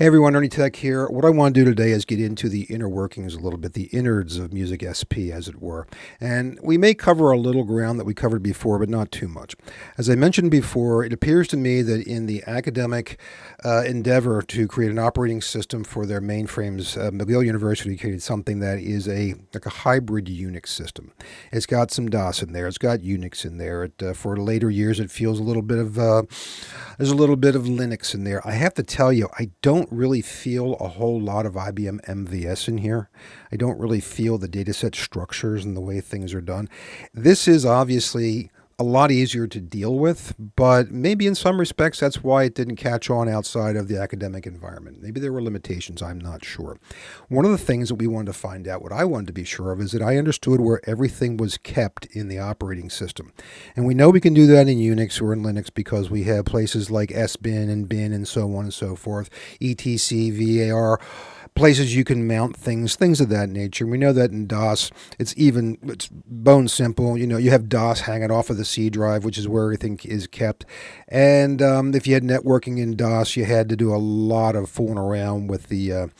Hey everyone, Ernie Tech here. What I want to do today is get into the inner workings a little bit, the innards of Music SP, as it were. And we may cover a little ground that we covered before, but not too much. As I mentioned before, it appears to me that in the academic endeavor to create an operating system for their mainframes, McGill University created something that is like a hybrid Unix system. It's got some DOS in there. It's got Unix in there. For later years, it feels a little bit of there's a little bit of Linux in there. I have to tell you, I don't really feel a whole lot of IBM MVS in here. I don't really feel the dataset structures and the way things are done. This is obviously a lot easier to deal with, but maybe in some respects that's why it didn't catch on outside of the academic environment. Maybe there were limitations, I'm not sure. One of the things that we wanted to find out, what I wanted to be sure of, is that I understood where everything was kept in the operating system. And we know we can do that in Unix or in Linux because we have places like sbin and bin and so on and so forth, etc, var, places you can mount things of that nature. We know that in DOS, it's bone simple. You know, you have DOS hanging off of the C drive, which is where everything is kept. And if you had networking in DOS, you had to do a lot of fooling around with the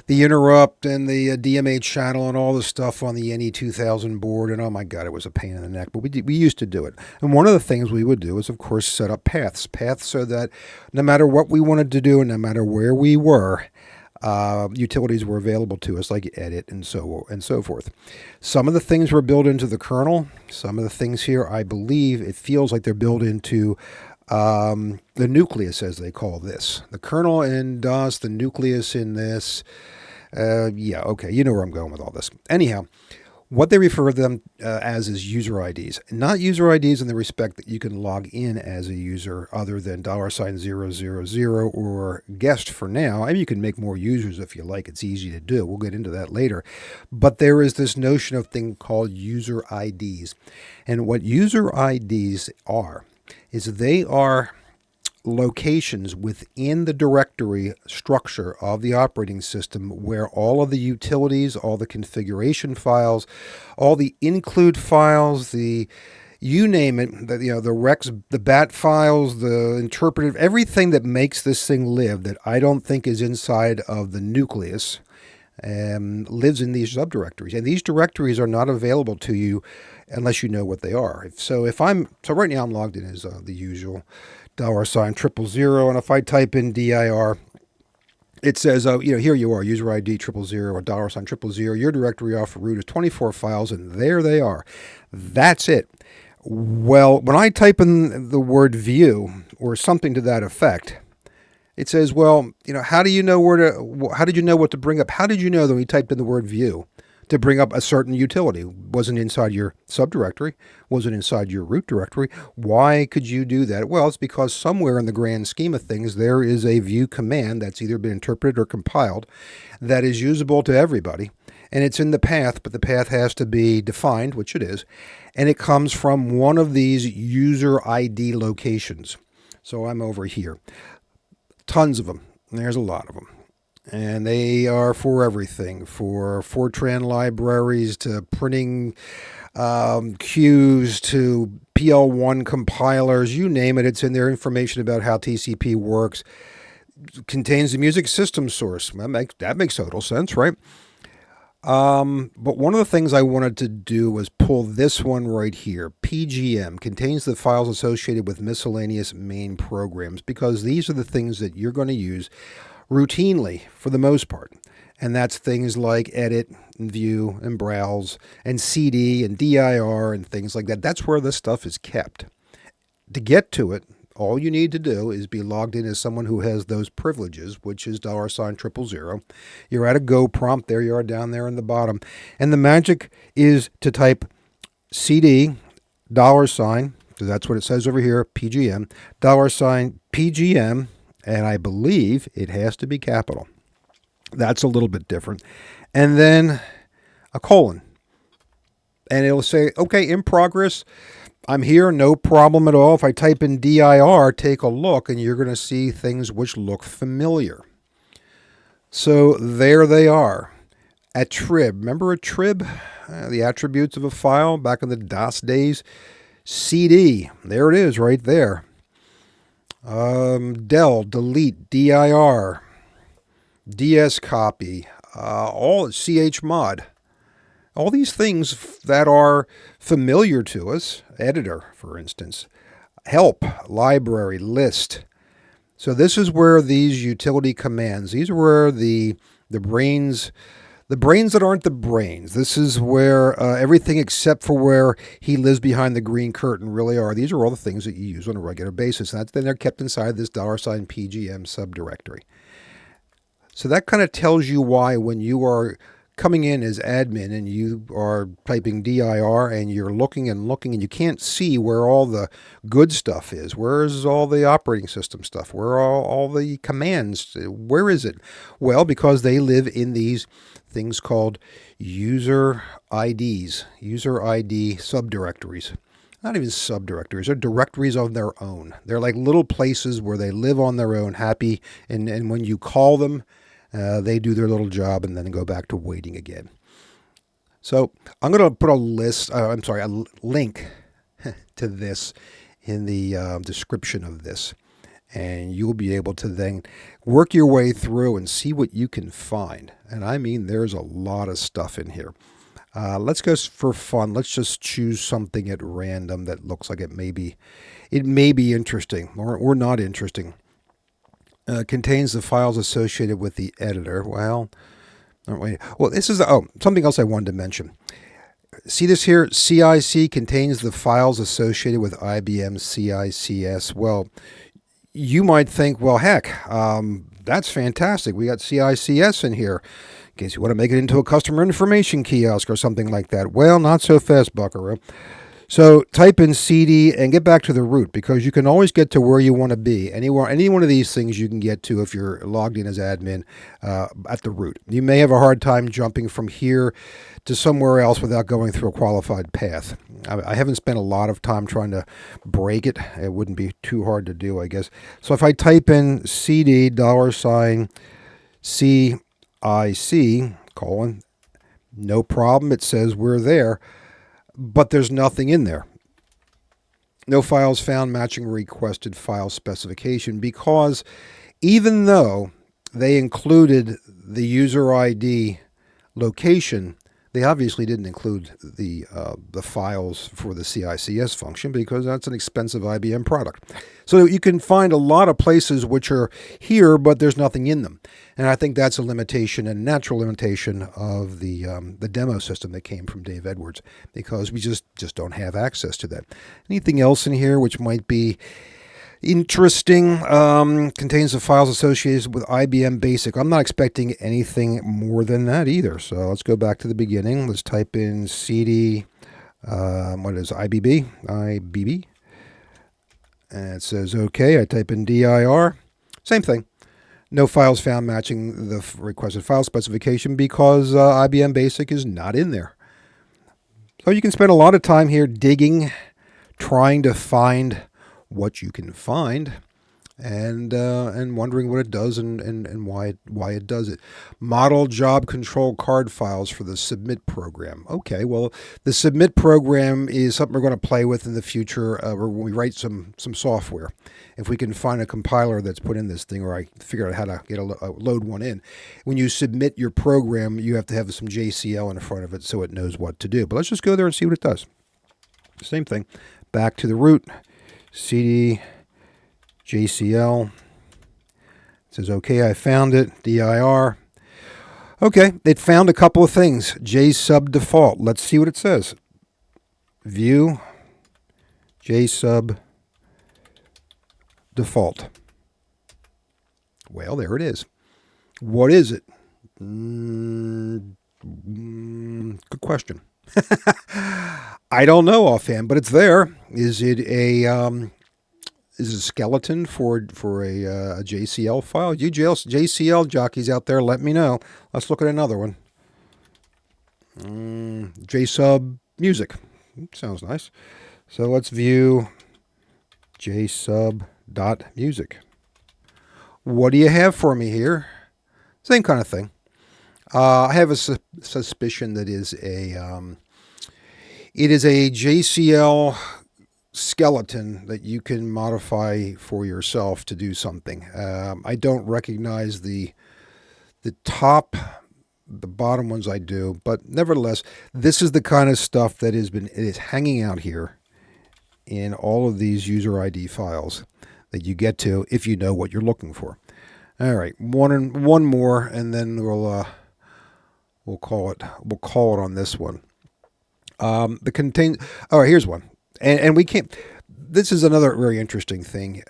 interrupt and the DMA channel and all the stuff on the NE2000 board. And oh my God, it was a pain in the neck, but we used to do it. And one of the things we would do is, of course, set up paths so that no matter what we wanted to do and no matter where we were, utilities were available to us, like edit and so forth. Some of the things were built into the kernel. Some of the things here, I believe, it feels like they're built into the nucleus, as they call this. The kernel in DOS, the nucleus in this. Yeah, okay, you know where I'm going with all this. Anyhow, what they refer to them as is user IDs. Not user IDs in the respect that you can log in as a user other than $000 or guest for now. I mean, you can make more users if you like. It's easy to do. We'll get into that later. But there is this notion of thing called user IDs. And what user IDs are is they are locations within the directory structure of the operating system where all of the utilities, all the configuration files, all the include files, you name it, the recs, the bat files, the interpretive, everything that makes this thing live that I don't think is inside of the nucleus lives in these subdirectories. And these directories are not available to you unless you know what they are. So right now I'm logged in as the usual $000, and if I type in dir, it says, here you are, user ID 000 or $000. Your directory off root is 24 files, and there they are. That's it. Well, when I type in the word view or something to that effect, it says, well, how do you know how did you know what to bring up? How did you know that when you typed in the word view to bring up a certain utility? Wasn't inside your subdirectory, wasn't inside your root directory. Why could you do that? Well, it's because somewhere in the grand scheme of things, there is a view command that's either been interpreted or compiled that is usable to everybody. And it's in the path, but the path has to be defined, which it is. And it comes from one of these user ID locations. So I'm over here. Tons of them. There's a lot of them. And they are for everything, for Fortran libraries to printing queues to PL1 compilers, you name it. It's in there. Information about how TCP works. Contains the music system source. That makes total sense, right? But one of the things I wanted to do was pull this one right here. PGM contains the files associated with miscellaneous main programs, because these are the things that you're going to use routinely for the most part. And that's things like edit and view and browse and CD and dir and things like that. That's where this stuff is kept. To get to it, all you need to do is be logged in as someone who has those privileges, which is $000. You're at a go prompt. There you are down there in the bottom. And the magic is to type CD, $, because that's what it says over here, PGM, $PGM, and I believe it has to be capital. That's a little bit different. And then a colon. And it'll say, okay, in progress. I'm here, no problem at all. If I type in dir, take a look, and you're going to see things which look familiar. So there they are. Attrib. Remember attrib? The attributes of a file back in the DOS days. CD. There it is right there. Del, delete, dir. DS copy, all chmod, all these things that are familiar to us, editor, for instance, help, library, list. So this is where these utility commands, these are where the brains the brains that aren't the brains. This is where everything except for where he lives behind the green curtain really are. These are all the things that you use on a regular basis. And then they're kept inside this $PGM subdirectory. So that kind of tells you why when you are coming in as admin and you are typing dir and you're looking and looking and you can't see where all the good stuff is. Where is all the operating system stuff? Where are all the commands? Where is it? Well, because they live in these things called user IDs, user ID subdirectories. Not even subdirectories, they're directories on their own. They're like little places where they live on their own, happy, and when you call them, they do their little job and then go back to waiting again. So I'm going to put a link to this in the description of this. And you'll be able to then work your way through and see what you can find. And I mean, there's a lot of stuff in here. Let's go for fun. Let's just choose something at random that looks like it may be interesting or not interesting. Contains the files associated with the editor. Well, this is something else I wanted to mention. See this here? CIC contains the files associated with IBM CICS. Well, you might think, well, heck, that's fantastic. We got CICS in here in case you want to make it into a customer information kiosk or something like that. Well, not so fast, buckaroo. So type in CD and get back to the root, because you can always get to where you want to be. Any one of these things you can get to if you're logged in as admin at the root. You may have a hard time jumping from here to somewhere else without going through a qualified path. I haven't spent a lot of time trying to break it. It wouldn't be too hard to do, I guess. So if I type in CD $CIC : no problem. It says we're there. But there's nothing in there. No files found matching requested file specification, because even though they included the user ID location, they obviously didn't include the files for the CICS function, because that's an expensive IBM product. So you can find a lot of places which are here, but there's nothing in them. And I think that's a limitation, and natural limitation of the demo system that came from Dave Edwards, because we just don't have access to that. Anything else in here which might be interesting? Contains the files associated with IBM Basic. I'm not expecting anything more than that either. So let's go back to the beginning. Let's type in CD, IBB. And it says okay. I type in dir. Same thing. No files found matching the requested file specification, because IBM Basic is not in there. So you can spend a lot of time here digging, trying to find what you can find, and wondering what it does and why it does it. Model job control card files for the submit program. Okay, well, the submit program is something we're going to play with in the future when we write some software. If we can find a compiler that's put in this thing, or I figure out how to load one in. When you submit your program, you have to have some JCL in front of it so it knows what to do. But let's just go there and see what it does. Same thing. Back to the root. CD JCL. It says, okay, I found it. dir. Okay, it found a couple of things. JSub default. Let's see what it says. View JSub default. Well, there it is. What is it? Good question. I don't know offhand, but it's there. Is it a skeleton for a JCL file? You JCL jockeys out there, let me know. Let's look at another one. JSub music. Sounds nice. So let's view JSub.music. What do you have for me here? Same kind of thing. I have a suspicion that it is a JCL skeleton that you can modify for yourself to do something. I don't recognize the The bottom ones I do, but nevertheless, this is the kind of stuff that is hanging out here in all of these user ID files that you get to if you know what you're looking for. All right, one more, and then we'll call it on this one. The contain. All right, here's one, and we can't. This is another very interesting thing.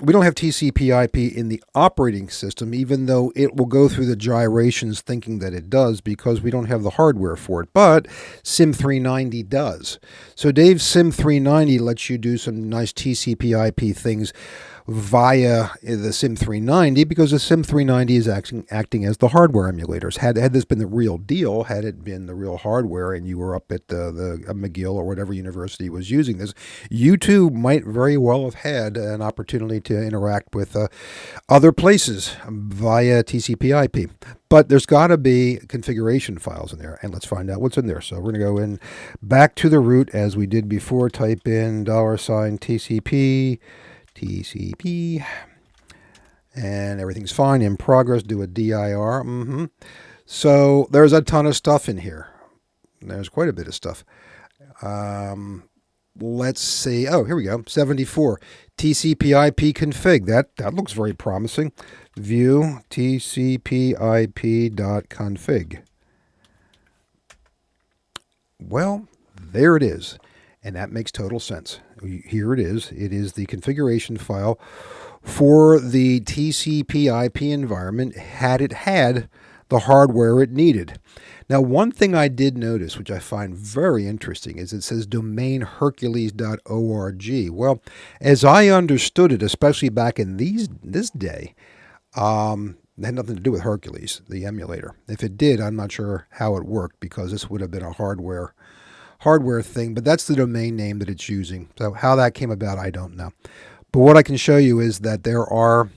We don't have TCP/IP in the operating system, even though it will go through the gyrations thinking that it does, because we don't have the hardware for it. But SIM390 does. So Dave's SIM390 lets you do some nice TCP/IP things via the SIM390, because the SIM390 is acting as the hardware emulators. Had this been the real deal, had it been the real hardware, and you were up at the McGill or whatever university was using this, you too might very well have had an opportunity to interact with other places via TCP/IP. But there's got to be configuration files in there, and let's find out what's in there. So we're going to go in back to the root as we did before. Type in $TCP, and everything's fine. In progress, do a dir. So there's a ton of stuff in here. There's quite a bit of stuff. Let's see. Oh, here we go. 74. TCP/IP config. That looks very promising. View TCP/IP.config. Well, there it is. And that makes total sense. Here it is. It is the configuration file for the TCP/IP environment had it had the hardware it needed. Now, one thing I did notice, which I find very interesting, is it says domainhercules.org. Well, as I understood it, especially back in this day, it had nothing to do with Hercules, the emulator. If it did, I'm not sure how it worked, because this would have been a hardware thing, but that's the domain name that it's using. So how that came about, I don't know. But what I can show you is that there are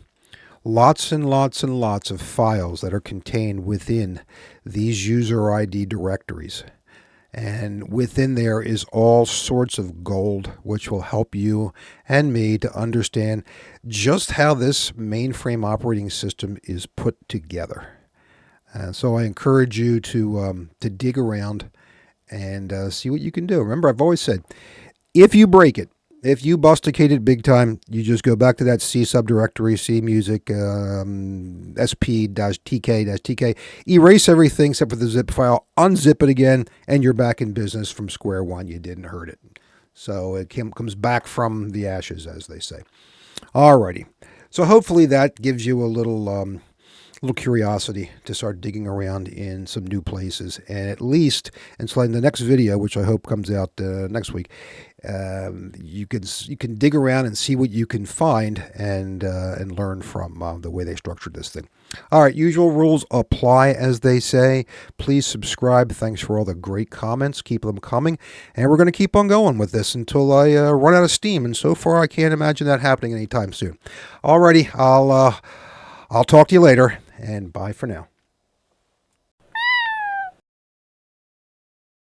lots and lots and lots of files that are contained within these user ID directories. And within there is all sorts of gold, which will help you and me to understand just how this mainframe operating system is put together. So I encourage you to dig around and see what you can do. Remember, I've always said, if you break it, if you busticate it big time, you just go back to that C subdirectory, C music, sp-tk-tk, erase everything except for the zip file, unzip it again, and you're back in business from square one. You didn't hurt it. So it comes back from the ashes, as they say. Alrighty. So hopefully that gives you a little curiosity to start digging around in some new places, and at least until in the next video, which I hope comes out next week, you can dig around and see what you can find and learn from the way they structured this thing. All right, usual rules apply, as they say. Please subscribe. Thanks for all the great comments. Keep them coming, and we're going to keep on going with this until I run out of steam. And so far, I can't imagine that happening anytime soon. Alrighty, I'll talk to you later. And bye for now.